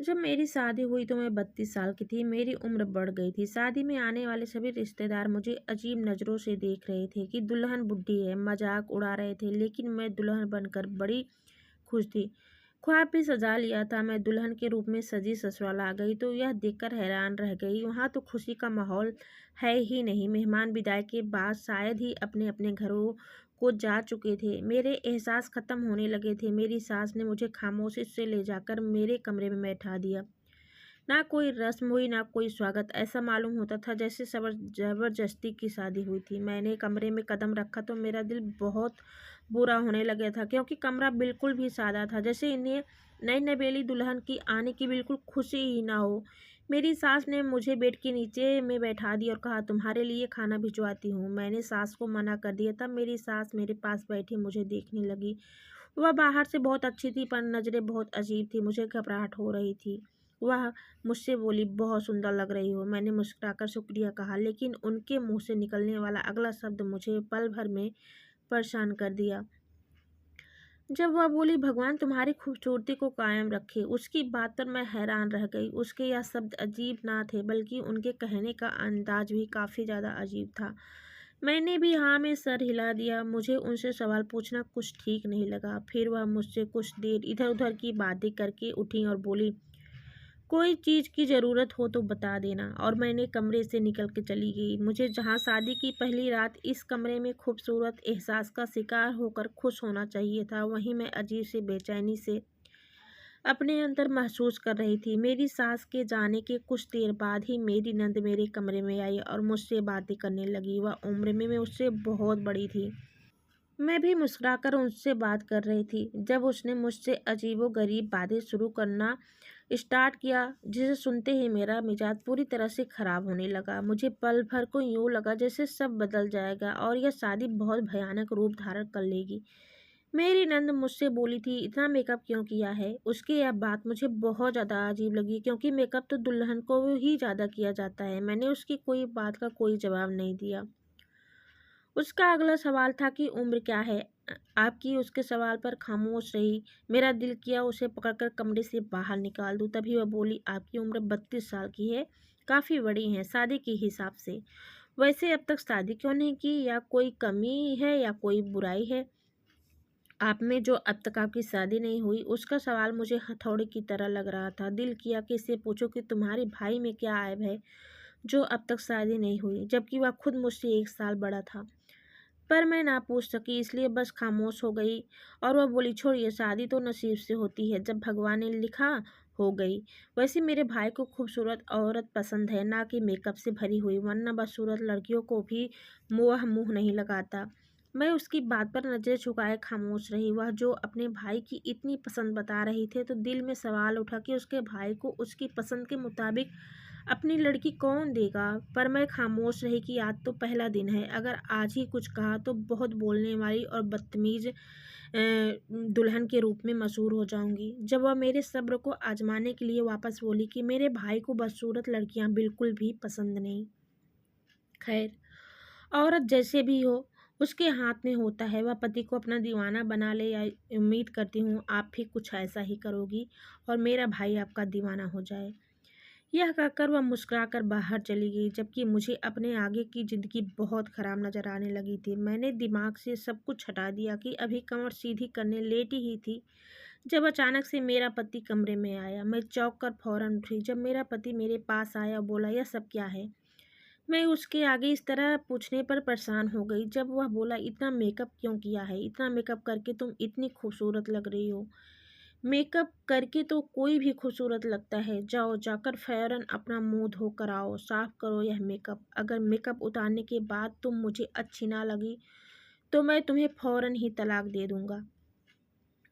जब मेरी शादी हुई तो मैं 32 साल की थी। मेरी उम्र बढ़ गई थी। शादी में आने वाले सभी रिश्तेदार मुझे अजीब नज़रों से देख रहे थे कि दुल्हन बुढ़ी है, मजाक उड़ा रहे थे। लेकिन मैं दुल्हन बनकर बड़ी खुश थी। ख्वाब भी सजा लिया था। मैं दुल्हन के रूप में सजी ससुराल आ गई तो यह देखकर हैरान रह गई। वहाँ तो खुशी का माहौल है ही नहीं। मेहमान विदाई के बाद शायद ही अपने अपने घरों को जा चुके थे। मेरे एहसास खत्म होने लगे थे। मेरी सास ने मुझे खामोशी से ले जाकर मेरे कमरे में बैठा दिया। ना कोई रस्म हुई, ना कोई स्वागत। ऐसा मालूम होता था जैसे जबरदस्ती की शादी हुई थी। मैंने कमरे में कदम रखा तो मेरा दिल बहुत बुरा होने लगा था, क्योंकि कमरा बिल्कुल भी सादा था, जैसे इन्हें नई नवेली दुल्हन की आने की बिल्कुल खुशी ही ना हो। मेरी सास ने मुझे बेड के नीचे में बैठा दिया और कहा, तुम्हारे लिए खाना भिजवाती हूँ। मैंने सास को मना कर दिया। तब मेरी सास मेरे पास बैठी मुझे देखने लगी। वह बाहर से बहुत अच्छी थी, पर नज़रें बहुत अजीब थी। मुझे घबराहट हो रही थी। वह मुझसे बोली, बहुत सुंदर लग रही हो। मैंने मुस्कुराकर शुक्रिया कहा, लेकिन उनके मुंह से निकलने वाला अगला शब्द मुझे पल भर में परेशान कर दिया। जब वह बोली, भगवान तुम्हारी खूबसूरती को कायम रखे। उसकी बात पर मैं हैरान रह गई। उसके यह शब्द अजीब ना थे, बल्कि उनके कहने का अंदाज भी काफ़ी ज़्यादा अजीब था। मैंने भी हाँ में सर हिला दिया। मुझे उनसे सवाल पूछना कुछ ठीक नहीं लगा। फिर वह मुझसे कुछ देर इधर उधर की बातें करके उठी और बोली, कोई चीज़ की ज़रूरत हो तो बता देना। और मैंने कमरे से निकल के चली गई। मुझे जहाँ शादी की पहली रात इस कमरे में खूबसूरत एहसास का शिकार होकर खुश होना चाहिए था, वहीं मैं अजीब सी बेचैनी से अपने अंदर महसूस कर रही थी। मेरी सास के जाने के कुछ देर बाद ही मेरी नंद मेरे कमरे में आई और मुझसे बातें करने लगी। वह उम्र में मैं उससे बहुत बड़ी थी। मैं भी मुस्कुराकर उनसे बात कर रही थी जब उसने मुझसे अजीबोगरीब बातें शुरू करना स्टार्ट किया, जिसे सुनते ही मेरा मिजाज पूरी तरह से खराब होने लगा। मुझे पल भर को यूं लगा जैसे सब बदल जाएगा और यह शादी बहुत भयानक रूप धारण कर लेगी। मेरी नंद मुझसे बोली थी, इतना मेकअप क्यों किया है? उसकी यह बात मुझे बहुत ज़्यादा अजीब लगी, क्योंकि मेकअप तो दुल्हन को ही ज़्यादा किया जाता है। मैंने उसकी कोई बात का कोई जवाब नहीं दिया। उसका अगला सवाल था कि उम्र क्या है आपकी? उसके सवाल पर खामोश रही। मेरा दिल किया उसे पकड़कर कमरे से बाहर निकाल दूं। तभी वह बोली, आपकी उम्र 32 साल की है, काफ़ी बड़ी है शादी के हिसाब से। वैसे अब तक शादी क्यों नहीं की? या कोई कमी है या कोई बुराई है आप में जो अब तक आपकी शादी नहीं हुई? उसका सवाल मुझे हथौड़े की तरह लग रहा था। दिल किया कि इससे पूछो कि तुम्हारे भाई में क्या ऐब है जो अब तक शादी नहीं हुई, जबकि वह खुद मुझसे 1 साल बड़ा था। पर मैं ना पूछ सकी, इसलिए बस खामोश हो गई। और वह बोली, छोड़िए, शादी तो नसीब से होती है, जब भगवान ने लिखा हो गई। वैसे मेरे भाई को खूबसूरत औरत पसंद है, ना कि मेकअप से भरी हुई, वरना बदसूरत लड़कियों को भी मुँह नहीं लगाता। मैं उसकी बात पर नज़रें झुकाए खामोश रही। वह जो अपने भाई की इतनी पसंद बता रही थे, तो दिल में सवाल उठा कि उसके भाई को उसकी पसंद के मुताबिक अपनी लड़की कौन देगा। पर मैं खामोश रही कि आज तो पहला दिन है। अगर आज ही कुछ कहा तो बहुत बोलने वाली और बदतमीज दुल्हन के रूप में मशहूर हो जाऊंगी। जब वह मेरे सब्र को आजमाने के लिए वापस बोली कि मेरे भाई को बदसूरत लड़कियां बिल्कुल भी पसंद नहीं। खैर, औरत जैसे भी हो, उसके हाथ में होता है वह पति को अपना दीवाना बना ले। या उम्मीद करती हूँ आप भी कुछ ऐसा ही करोगी और मेरा भाई आपका दीवाना हो जाए। यह कहकर वह मुस्कुराकर बाहर चली गई, जबकि मुझे अपने आगे की ज़िंदगी बहुत ख़राब नज़र आने लगी थी। मैंने दिमाग से सब कुछ हटा दिया कि अभी कमर सीधी करने लेटी ही थी जब अचानक से मेरा पति कमरे में आया। मैं चौंक कर फ़ौरन उठी जब मेरा पति मेरे पास आया और बोला, यह सब क्या है? मैं उसके आगे इस तरह पूछने पर परेशान हो गई। जब वह बोला, इतना मेकअप क्यों किया है? इतना मेकअप करके तुम इतनी खूबसूरत लग रही हो। मेकअप करके तो कोई भी खूबसूरत लगता है। जाओ, जाकर फ़ौरन अपना मुंह धो कर आओ, साफ करो यह मेकअप। अगर मेकअप उतारने के बाद तुम मुझे अच्छी ना लगी तो मैं तुम्हें फ़ौरन ही तलाक दे दूंगा।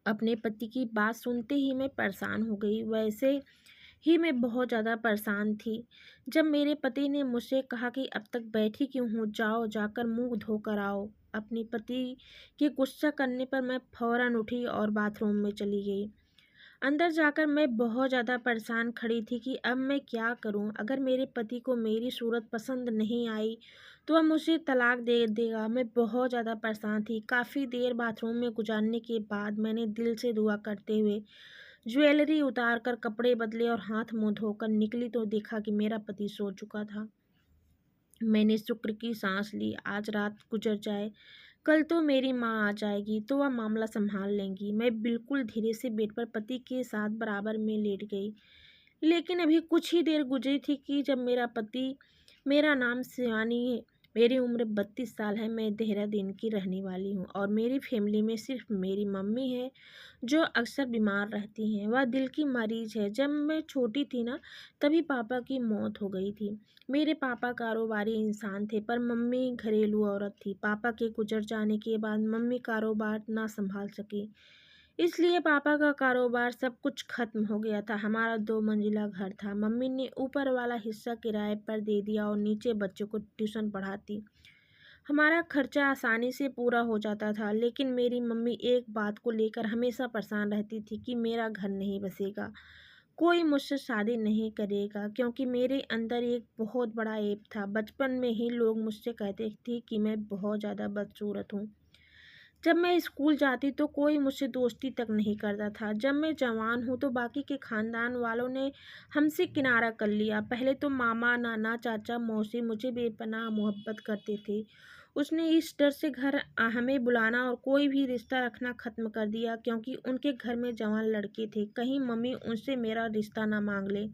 अपने पति की बात सुनते ही मैं परेशान हो गई। वैसे ही मैं बहुत ज़्यादा परेशान थी। जब मेरे पति ने मुझसे कहा कि अब तक बैठी क्यों हो, जाओ, जाकर मुंह धो कर आओ। अपने पति के गुस्सा करने पर मैं फ़ौरन उठी और बाथरूम में चली गई। अंदर जाकर मैं बहुत ज़्यादा परेशान खड़ी थी कि अब मैं क्या करूं। अगर मेरे पति को मेरी सूरत पसंद नहीं आई तो वह मुझे तलाक दे देगा। मैं बहुत ज़्यादा परेशान थी। काफ़ी देर बाथरूम में गुजारने के बाद मैंने दिल से दुआ करते हुए ज्वेलरी उतार कर कपड़े बदले और हाथ मुंह धोकर निकली तो देखा कि मेरा पति सो चुका था। मैंने शुक्र की सांस ली, आज रात गुजर जाए, कल तो मेरी माँ आ जाएगी तो वह मामला संभाल लेंगी। मैं बिल्कुल धीरे से बेड पर पति के साथ बराबर में लेट गई। लेकिन अभी कुछ ही देर गुजरी थी कि जब मेरा पति, मेरा नाम शिवानी है, मेरी उम्र 32 साल है, मैं देहरादून की रहने वाली हूँ और मेरी फैमिली में सिर्फ मेरी मम्मी है जो अक्सर बीमार रहती हैं। वह दिल की मरीज है। जब मैं छोटी थी ना, तभी पापा की मौत हो गई थी। मेरे पापा कारोबारी इंसान थे पर मम्मी घरेलू औरत थी। पापा के गुजर जाने के बाद मम्मी कारोबार ना संभाल सकी, इसलिए पापा का कारोबार सब कुछ खत्म हो गया था। हमारा 2 मंजिला घर था। मम्मी ने ऊपर वाला हिस्सा किराए पर दे दिया और नीचे बच्चों को ट्यूशन पढ़ाती। हमारा खर्चा आसानी से पूरा हो जाता था, लेकिन मेरी मम्मी एक बात को लेकर हमेशा परेशान रहती थी कि मेरा घर नहीं बसेगा, कोई मुझसे शादी नहीं करेगा, क्योंकि मेरे अंदर एक बहुत बड़ा ऐब था। बचपन में ही लोग मुझसे कहते थे कि मैं बहुत ज़्यादा बदसूरत हूँ। जब मैं स्कूल जाती तो कोई मुझसे दोस्ती तक नहीं करता था। जब मैं जवान हूँ तो बाकी के खानदान वालों ने हमसे किनारा कर लिया। पहले तो मामा, नाना, चाचा, मौसी मुझे बेपनाह मोहब्बत करते थे। उसने इस डर से हमें बुलाना और कोई भी रिश्ता रखना ख़त्म कर दिया, क्योंकि उनके घर में जवान लड़के थे, कहीं मम्मी उनसे मेरा रिश्ता ना मांग ले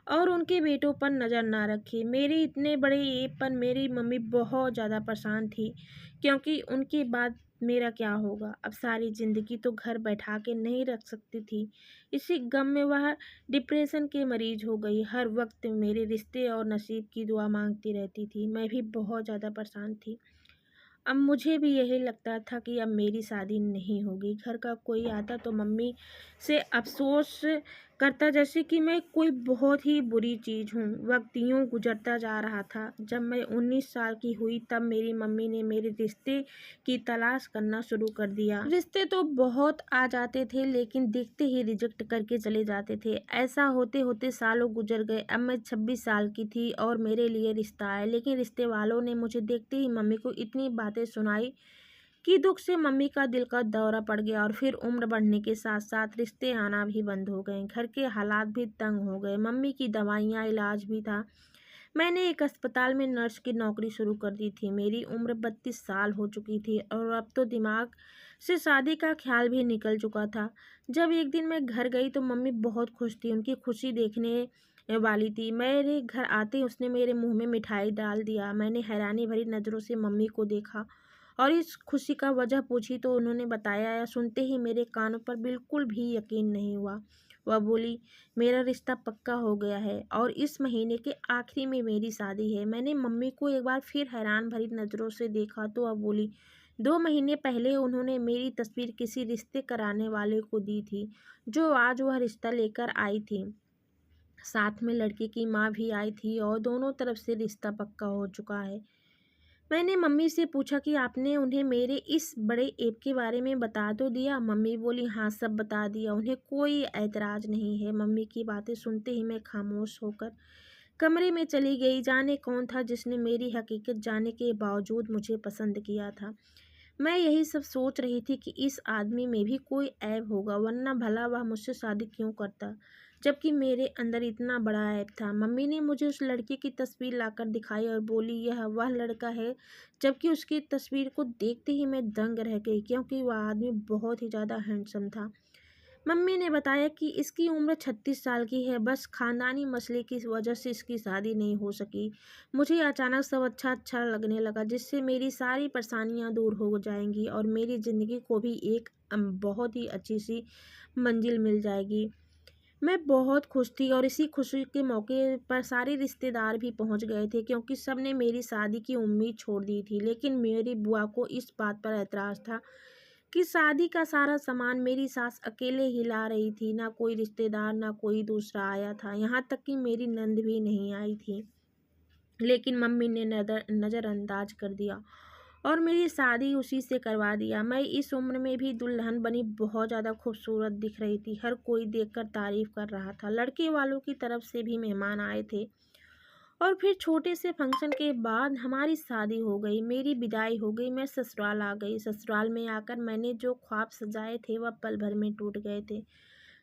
और उनके बेटों पर नज़र ना रखे। मेरे इतने बड़े ऐब पर मेरी मम्मी बहुत ज़्यादा परेशान थी, क्योंकि उनके बाद मेरा क्या होगा। अब सारी ज़िंदगी तो घर बैठा के नहीं रख सकती थी। इसी गम में वह डिप्रेशन के मरीज हो गई। हर वक्त मेरे रिश्ते और नसीब की दुआ मांगती रहती थी। मैं भी बहुत ज़्यादा परेशान थी। अब मुझे भी यही लगता था कि अब मेरी शादी नहीं होगी। घर का कोई आता तो मम्मी से अफ़सोस करता, जैसे कि मैं कोई बहुत ही बुरी चीज़ हूँ। वक़्त यूँ गुज़रता जा रहा था। जब मैं 19 साल की हुई तब मेरी मम्मी ने मेरे रिश्ते की तलाश करना शुरू कर दिया। रिश्ते तो बहुत आ जाते थे, लेकिन देखते ही रिजेक्ट करके चले जाते थे। ऐसा होते-होते सालों गुज़र गए। अब मैं 26 साल की थी और मेरे लिए रिश्ता आया, लेकिन रिश्ते वालों ने मुझे देखते ही मम्मी को इतनी बातें सुनाई कि दुख से मम्मी का दिल का दौरा पड़ गया। और फिर उम्र बढ़ने के साथ साथ रिश्ते आना भी बंद हो गए। घर के हालात भी तंग हो गए। मम्मी की दवाइयाँ, इलाज भी था। मैंने एक अस्पताल में नर्स की नौकरी शुरू कर दी थी। मेरी उम्र 32 साल हो चुकी थी और अब तो दिमाग से शादी का ख्याल भी निकल चुका था। जब एक दिन मैं घर गई तो मम्मी बहुत खुश थी। उनकी खुशी देखने वाली थी। मेरे घर आते ही उसने मेरे मुंह में मिठाई डाल दिया। मैंने हैरानी भरी नज़रों से मम्मी को देखा और इस खुशी का वजह पूछी तो उन्होंने बताया। या सुनते ही मेरे कानों पर बिल्कुल भी यकीन नहीं हुआ। वह बोली, मेरा रिश्ता पक्का हो गया है और इस महीने के आखिरी में मेरी शादी है। मैंने मम्मी को एक बार फिर हैरान भरी नज़रों से देखा तो वह बोली, 2 महीने पहले उन्होंने मेरी तस्वीर किसी रिश्ते कराने वाले को दी थी, जो आज वह रिश्ता लेकर आई थी। साथ में लड़के की माँ भी आई थी और दोनों तरफ से रिश्ता पक्का हो चुका है। मैंने मम्मी से पूछा कि आपने उन्हें मेरे इस बड़े ऐब के बारे में बता तो दिया। मम्मी बोली, हाँ सब बता दिया, उन्हें कोई ऐतराज़ नहीं है। मम्मी की बातें सुनते ही मैं खामोश होकर कमरे में चली गई। जाने कौन था जिसने मेरी हकीकत जानने के बावजूद मुझे पसंद किया था। मैं यही सब सोच रही थी कि इस आदमी में भी कोई ऐब होगा, वरना भला वह मुझसे शादी क्यों करता, जबकि मेरे अंदर इतना बड़ा ऐब था। मम्मी ने मुझे उस लड़के की तस्वीर लाकर दिखाई और बोली, यह वह लड़का है। जबकि उसकी तस्वीर को देखते ही मैं दंग रह गई, क्योंकि वह आदमी बहुत ही ज़्यादा हैंडसम था। मम्मी ने बताया कि इसकी उम्र 36 साल की है, बस खानदानी मसले की वजह से इसकी शादी नहीं हो सकी। मुझे अचानक सब अच्छा अच्छा लगने लगा, जिससे मेरी सारी परेशानियां दूर हो जाएंगी और मेरी ज़िंदगी को भी एक बहुत ही अच्छी सी मंजिल मिल जाएगी। मैं बहुत खुश थी और इसी खुशी के मौके पर सारे रिश्तेदार भी पहुंच गए थे, क्योंकि सबने मेरी शादी की उम्मीद छोड़ दी थी। लेकिन मेरी बुआ को इस बात पर एतराज़ था कि शादी का सारा सामान मेरी सास अकेले ही ला रही थी। ना कोई रिश्तेदार, ना कोई दूसरा आया था, यहाँ तक कि मेरी नंद भी नहीं आई थी। लेकिन मम्मी ने नज़रअंदाज कर दिया और मेरी शादी उसी से करवा दिया। मैं इस उम्र में भी दुल्हन बनी बहुत ज़्यादा खूबसूरत दिख रही थी। हर कोई देखकर तारीफ़ कर रहा था। लड़के वालों की तरफ से भी मेहमान आए थे और फिर छोटे से फंक्शन के बाद हमारी शादी हो गई। मेरी विदाई हो गई। मैं ससुराल आ गई। ससुराल में आकर मैंने जो ख्वाब सजाए थे वह पल भर में टूट गए थे।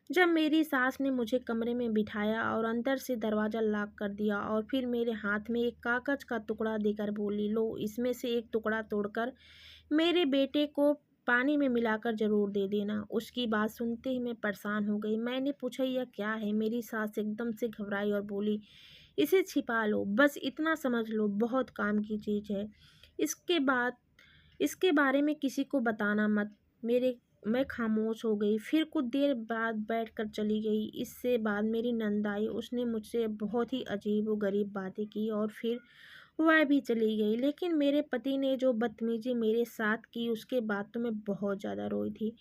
जब मेरी सास ने मुझे कमरे में बिठाया और अंदर से दरवाज़ा लॉक कर दिया और फिर मेरे हाथ में एक कागज़ का टुकड़ा देकर बोली, लो इसमें से एक टुकड़ा तोड़कर मेरे बेटे को पानी में मिलाकर ज़रूर दे देना। उसकी बात सुनते ही मैं परेशान हो गई। मैंने पूछा, यह क्या है? मेरी सास एकदम से घबराई और बोली, इसे छिपा लो, बस इतना समझ लो, बहुत काम की चीज़ है। इसके बाद इसके बारे में किसी को बताना मत। मेरे मैं खामोश हो गई। फिर कुछ देर बाद बैठकर चली गई। इससे बाद मेरी नंद आई। उसने मुझसे बहुत ही अजीब व गरीब बातें की और फिर वह भी चली गई। लेकिन मेरे पति ने जो बदतमीजी मेरे साथ की, उसके बाद तो मैं बहुत ज़्यादा रोई थी।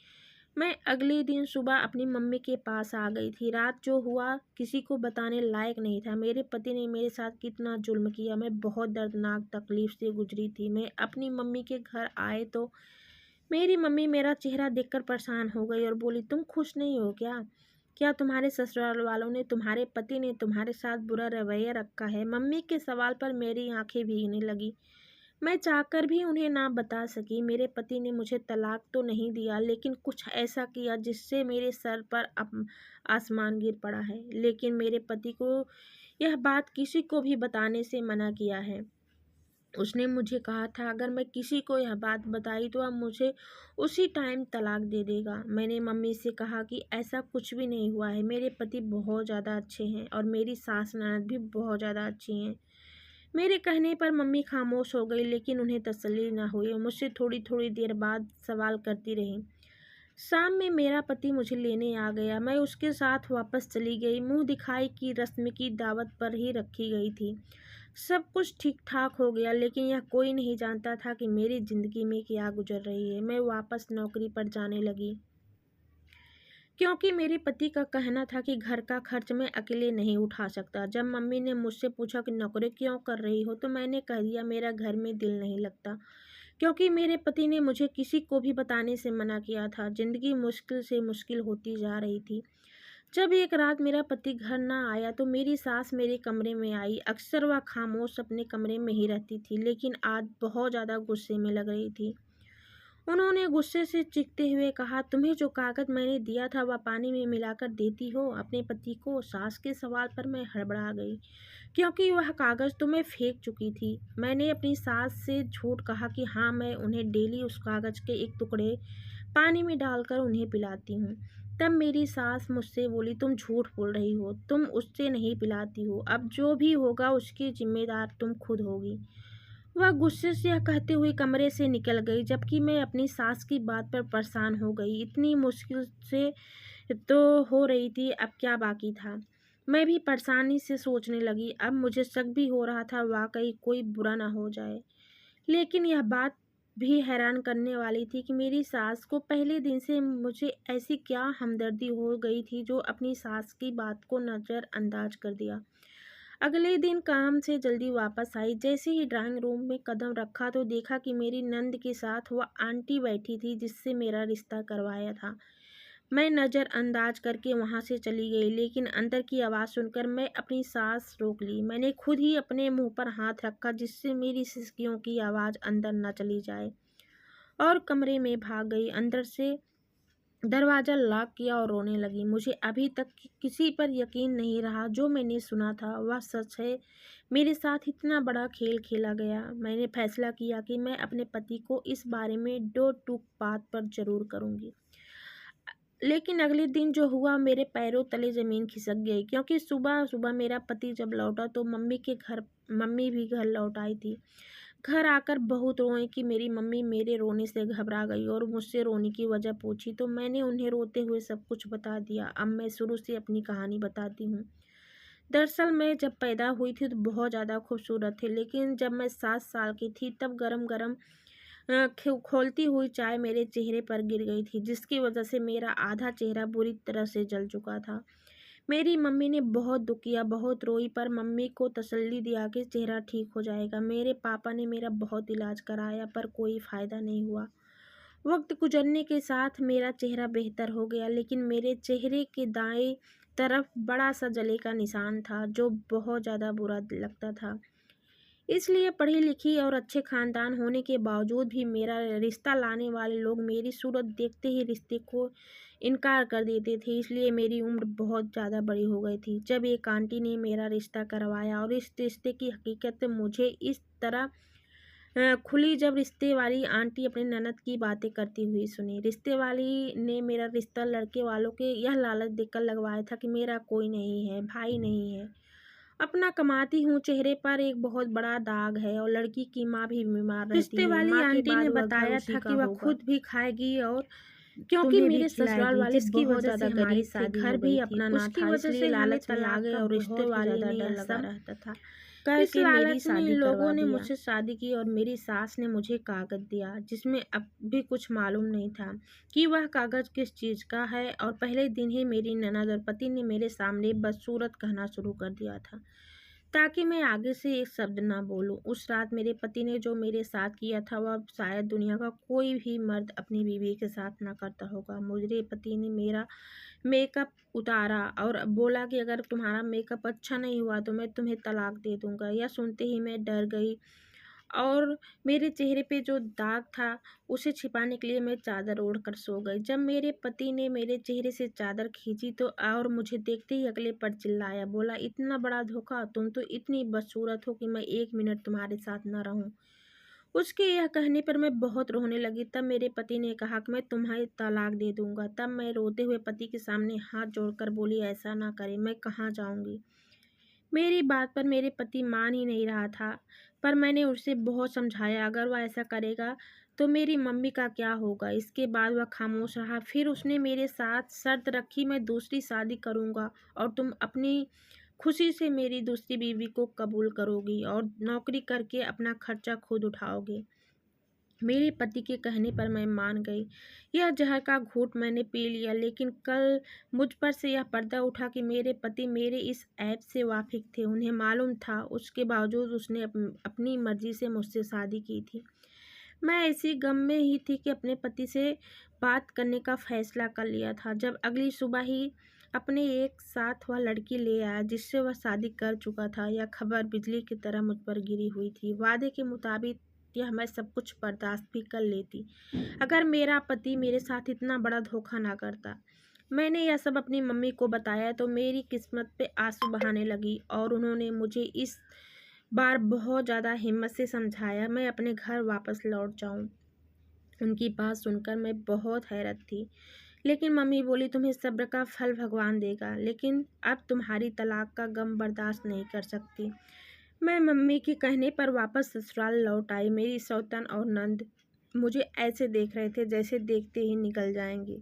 मैं अगले दिन सुबह अपनी मम्मी के पास आ गई थी। रात जो हुआ किसी को बताने लायक नहीं था। मेरे पति ने मेरे साथ कितना जुल्म किया, मैं बहुत दर्दनाक तकलीफ से गुजरी थी। मैं अपनी मम्मी के घर आए तो मेरी मम्मी मेरा चेहरा देखकर परेशान हो गई और बोली, तुम खुश नहीं हो क्या? क्या तुम्हारे ससुराल वालों ने, तुम्हारे पति ने तुम्हारे साथ बुरा रवैया रखा है? मम्मी के सवाल पर मेरी आंखें भीगने लगी। मैं चाहकर भी उन्हें ना बता सकी। मेरे पति ने मुझे तलाक तो नहीं दिया, लेकिन कुछ ऐसा किया जिससे मेरे सर पर आसमान गिर पड़ा है। लेकिन मेरे पति को यह बात किसी को भी बताने से मना किया है। उसने मुझे कहा था, अगर मैं किसी को यह बात बताई तो वह मुझे उसी टाइम तलाक दे देगा। मैंने मम्मी से कहा कि ऐसा कुछ भी नहीं हुआ है। मेरे पति बहुत ज़्यादा अच्छे हैं और मेरी सास ननद भी बहुत ज़्यादा अच्छी हैं। मेरे कहने पर मम्मी खामोश हो गई, लेकिन उन्हें तसल्ली न हुई और मुझसे थोड़ी थोड़ी देर बाद सवाल करती रही। शाम में मेरा पति मुझे लेने आ गया। मैं उसके साथ वापस चली गई। मुंह दिखाई की रस्म की दावत पर ही रखी गई थी। सब कुछ ठीक ठाक हो गया, लेकिन यह कोई नहीं जानता था कि मेरी ज़िंदगी में क्या गुजर रही है। मैं वापस नौकरी पर जाने लगी, क्योंकि मेरे पति का कहना था कि घर का खर्च मैं अकेले नहीं उठा सकता। जब मम्मी ने मुझसे पूछा कि नौकरी क्यों कर रही हो, तो मैंने कह दिया, मेरा घर में दिल नहीं लगता, क्योंकि मेरे पति ने मुझे किसी को भी बताने से मना किया था। ज़िंदगी मुश्किल से मुश्किल होती जा रही थी। जब एक रात मेरा पति घर ना आया तो मेरी सास मेरे कमरे में आई। अक्सर वह खामोश अपने कमरे में ही रहती थी, लेकिन आज बहुत ज़्यादा गुस्से में लग रही थी। उन्होंने गुस्से से चीखते हुए कहा, तुम्हें जो कागज़ मैंने दिया था वह पानी में मिलाकर देती हो अपने पति को? सास के सवाल पर मैं हड़बड़ा गई, क्योंकि वह कागज़ तो मैं फेंक चुकी थी। मैंने अपनी सास से झूठ कहा कि हाँ, मैं उन्हें डेली उस कागज़ के एक टुकड़े पानी में डालकर उन्हें पिलाती हूँ। तब मेरी सास मुझसे बोली, तुम झूठ बोल रही हो, तुम उससे नहीं पिलाती हो। अब जो भी होगा उसकी जिम्मेदार तुम खुद होगी। वह गुस्से से यह कहते हुए कमरे से निकल गई, जबकि मैं अपनी सास की बात पर परेशान हो गई। इतनी मुश्किल से तो हो रही थी, अब क्या बाकी था? मैं भी परेशानी से सोचने लगी। अब मुझे शक भी हो रहा था, वाकई कोई बुरा ना हो जाए। लेकिन यह बात भी हैरान करने वाली थी कि मेरी सास को पहले दिन से मुझे ऐसी क्या हमदर्दी हो गई थी जो अपनी सास की बात को नज़रअंदाज कर दिया। अगले दिन काम से जल्दी वापस आई। जैसे ही ड्राइंग रूम में कदम रखा तो देखा कि मेरी नंद के साथ वह आंटी बैठी थी जिससे मेरा रिश्ता करवाया था। मैं नज़रअंदाज करके वहाँ से चली गई, लेकिन अंदर की आवाज़ सुनकर मैं अपनी सांस रोक ली। मैंने खुद ही अपने मुंह पर हाथ रखा जिससे मेरी सिसकियों की आवाज़ अंदर न चली जाए, और कमरे में भाग गई। अंदर से दरवाज़ा लॉक किया और रोने लगी। मुझे अभी तक किसी पर यकीन नहीं रहा। जो मैंने सुना था वह सच है। मेरे साथ इतना बड़ा खेल खेला गया। मैंने फैसला किया कि मैं अपने पति को इस बारे में दो टूक बात पर ज़रूर करूँगी। लेकिन अगले दिन जो हुआ, मेरे पैरों तले ज़मीन खिसक गई, क्योंकि सुबह सुबह मेरा पति जब लौटा तो मम्मी भी घर लौट आई थी। घर आकर बहुत रोई कि मेरी मम्मी मेरे रोने से घबरा गई और मुझसे रोने की वजह पूछी, तो मैंने उन्हें रोते हुए सब कुछ बता दिया। अब मैं शुरू से अपनी कहानी बताती हूँ। दरअसल मैं जब पैदा हुई थी तो बहुत ज़्यादा खूबसूरत थी, लेकिन जब मैं 7 साल की थी तब गरम गरम खोलती हुई चाय मेरे चेहरे पर गिर गई थी, जिसकी वजह से मेरा आधा चेहरा बुरी तरह से जल चुका था। मेरी मम्मी ने बहुत दुख किया, बहुत रोई, पर मम्मी को तसल्ली दिया कि चेहरा ठीक हो जाएगा। मेरे पापा ने मेरा बहुत इलाज कराया, पर कोई फ़ायदा नहीं हुआ। वक्त गुजरने के साथ मेरा चेहरा बेहतर हो गया, लेकिन मेरे चेहरे के दाएं तरफ बड़ा सा जले का निशान था, जो बहुत ज़्यादा बुरा लगता था। इसलिए पढ़ी लिखी और अच्छे खानदान होने के बावजूद भी मेरा रिश्ता लाने वाले लोग मेरी सूरत देखते ही रिश्ते को इनकार कर देते थे, इसलिए मेरी उम्र बहुत ज़्यादा बड़ी हो गई थी। जब एक आंटी ने मेरा रिश्ता करवाया और इस रिश्ते की हकीकत मुझे इस तरह खुली, जब रिश्ते वाली आंटी अपनी ननद की बातें करती हुई सुनी। रिश्ते वाली ने मेरा रिश्ता लड़के वालों के यह लालच देकर लगवाया था कि मेरा कोई नहीं है, भाई नहीं है, अपना कमाती हूँ, चेहरे पर एक बहुत बड़ा दाग है और लड़की की माँ भी बीमार रहती रिश्ते है। वाली माँ के आंटी बाद ने वह घर बताया उसी था का कि वह होगा, खुद भी खाएगी और क्योंकि तुम्हें भी मेरे ससुराल खिलाएगी, वाले जिसकी बहुत वजह ज़्यादा से हमारी गरीब थे, शादी घर हो भी गई थी। अपना ना उसकी था, वजह इसलिए से हमें लालच में आ तलाक गए का और रिश्ते बहुत ही वाले ज़्यादा ने डर यह लगा सब रहता था। इस करके मेरी लालच में इन शादी लोगों करवा ने दिया। मुझसे शादी की और मेरी सास ने मुझे कागज़ दिया, जिसमें अब भी कुछ मालूम नहीं था कि वह कागज़ किस चीज़ का है, और पहले दिन ही मेरी ननद और पति ने मेरे सामने बदसूरत कहना शुरू कर दिया था, ताकि मैं आगे से एक शब्द ना बोलूं। उस रात मेरे पति ने जो मेरे साथ किया था, वह शायद दुनिया का कोई भी मर्द अपनी बीवी के साथ ना करता होगा। मेरे पति ने मेरा मेकअप उतारा और बोला कि अगर तुम्हारा मेकअप अच्छा नहीं हुआ तो मैं तुम्हें तलाक दे दूंगा। यह सुनते ही मैं डर गई और मेरे चेहरे पे जो दाग था उसे छिपाने के लिए मैं चादर ओढ़कर सो गई। जब मेरे पति ने मेरे चेहरे से चादर खींची तो और मुझे देखते ही अगले पल चिल्लाया, बोला, इतना बड़ा धोखा, तुम तो इतनी बदसूरत हो कि मैं 1 मिनट तुम्हारे साथ न रहूं। उसके यह कहने पर मैं बहुत रोने लगी। तब मेरे पति ने कहा कि मैं तुम्हें तलाक दे दूंगा। तब मैं रोते हुए पति के सामने हाथ जोड़कर बोली, ऐसा ना करें, मैं कहाँ जाऊंगी। मेरी बात पर मेरे पति मान ही नहीं रहा था, पर मैंने उसे बहुत समझाया, अगर वह ऐसा करेगा तो मेरी मम्मी का क्या होगा। इसके बाद वह खामोश रहा। फिर उसने मेरे साथ शर्त रखी, मैं दूसरी शादी करूंगा और तुम अपनी खुशी से मेरी दूसरी बीवी को कबूल करोगी और नौकरी करके अपना खर्चा खुद उठाओगे। मेरे पति के कहने पर मैं मान गई। यह जहर का घूंट मैंने पी लिया, लेकिन कल मुझ पर से यह पर्दा उठा कि मेरे पति मेरे इस ऐब से वाकिफ थे। उन्हें मालूम था, उसके बावजूद उसने अपनी मर्जी से मुझसे शादी की थी। मैं ऐसी गम में ही थी कि अपने पति से बात करने का फैसला कर लिया था, जब अगली सुबह ही अपने एक साथ वह लड़की ले आया जिससे वह शादी कर चुका था। यह खबर बिजली की तरह मुझ पर गिरी हुई थी। वादे के मुताबिक यह मैं सब कुछ बर्दाश्त भी कर लेती, अगर मेरा पति मेरे साथ इतना बड़ा धोखा ना करता। मैंने यह सब अपनी मम्मी को बताया तो मेरी किस्मत पे आंसू बहाने लगी और उन्होंने मुझे इस बार बहुत ज़्यादा हिम्मत से समझाया मैं अपने घर वापस लौट जाऊं। उनकी बात सुनकर मैं बहुत हैरत थी, लेकिन मम्मी बोली, तुम्हें सब्र का फल भगवान देगा, लेकिन अब तुम्हारी तलाक का गम बर्दाश्त नहीं कर सकती। मैं मम्मी के कहने पर वापस ससुराल लौट आई। मेरी सौतन और नंद मुझे ऐसे देख रहे थे जैसे देखते ही निकल जाएंगे।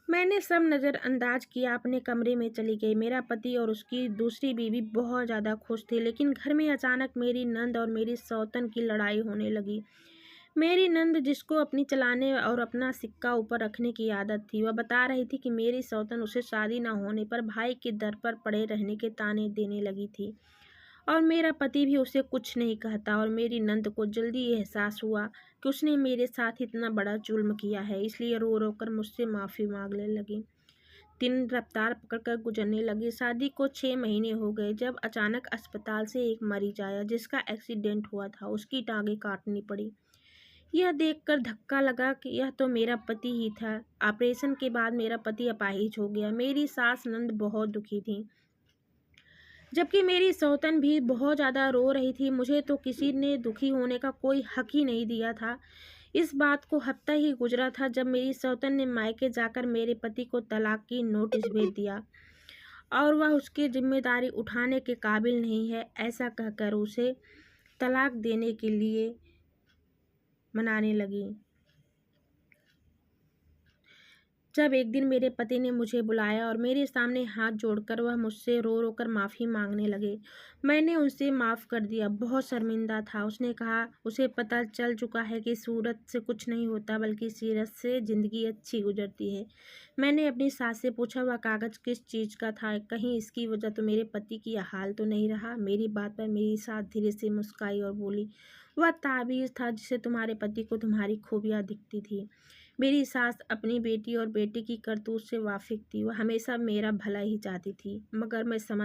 मैंने सब नज़रअंदाज किया, अपने कमरे में चली गई। मेरा पति और उसकी दूसरी बीवी बहुत ज़्यादा खुश थे, लेकिन घर में अचानक मेरी नंद और मेरी सौतन की लड़ाई होने लगी। मेरी नंद, जिसको अपनी चलाने और अपना सिक्का ऊपर रखने की आदत थी, वह बता रही थी कि मेरी सौतन उसे शादी न होने पर भाई के दर पर पड़े रहने के ताने देने लगी थी और मेरा पति भी उसे कुछ नहीं कहता। और मेरी नंद को जल्दी एहसास हुआ कि उसने मेरे साथ इतना बड़ा जुल्म किया है, इसलिए रो रो कर मुझसे माफ़ी मांगने लगी। दिन रफ्तार पकड़कर गुजरने लगी। शादी को 6 महीने हो गए जब अचानक अस्पताल से एक मरीज आया जिसका एक्सीडेंट हुआ था। उसकी टांगें काटनी पड़ी। यह देखकर धक्का लगा कि यह तो मेरा पति ही था। ऑपरेशन के बाद मेरा पति अपाहिज हो गया। मेरी सास नंद बहुत दुखी थी, जबकि मेरी सौतन भी बहुत ज़्यादा रो रही थी। मुझे तो किसी ने दुखी होने का कोई हक ही नहीं दिया था। इस बात को हफ्ता ही गुजरा था जब मेरी सौतन ने मायके जाकर मेरे पति को तलाक की नोटिस भेज दिया और वह उसकी जिम्मेदारी उठाने के काबिल नहीं है, ऐसा कहकर उसे तलाक देने के लिए मनाने लगी। जब एक दिन मेरे पति ने मुझे बुलाया और मेरे सामने हाथ जोड़कर वह मुझसे रो रो कर माफ़ी मांगने लगे, मैंने उसे माफ़ कर दिया। बहुत शर्मिंदा था। उसने कहा उसे पता चल चुका है कि सूरत से कुछ नहीं होता, बल्कि सीरत से ज़िंदगी अच्छी गुजरती है। मैंने अपनी सास से पूछा, वह कागज़ किस चीज़ का था, कहीं इसकी वजह तो मेरे पति की यह हाल तो नहीं रहा। मेरी बात पर मेरी सास धीरे से मुस्काई और बोली, वह ताबीज़ था जिससे तुम्हारे पति को तुम्हारी खूबियाँ दिखती थी। मेरी सास अपनी बेटी और बेटे की करतूत से वाकिफ थी। वह हमेशा मेरा भला ही चाहती थी, मगर मैं समझ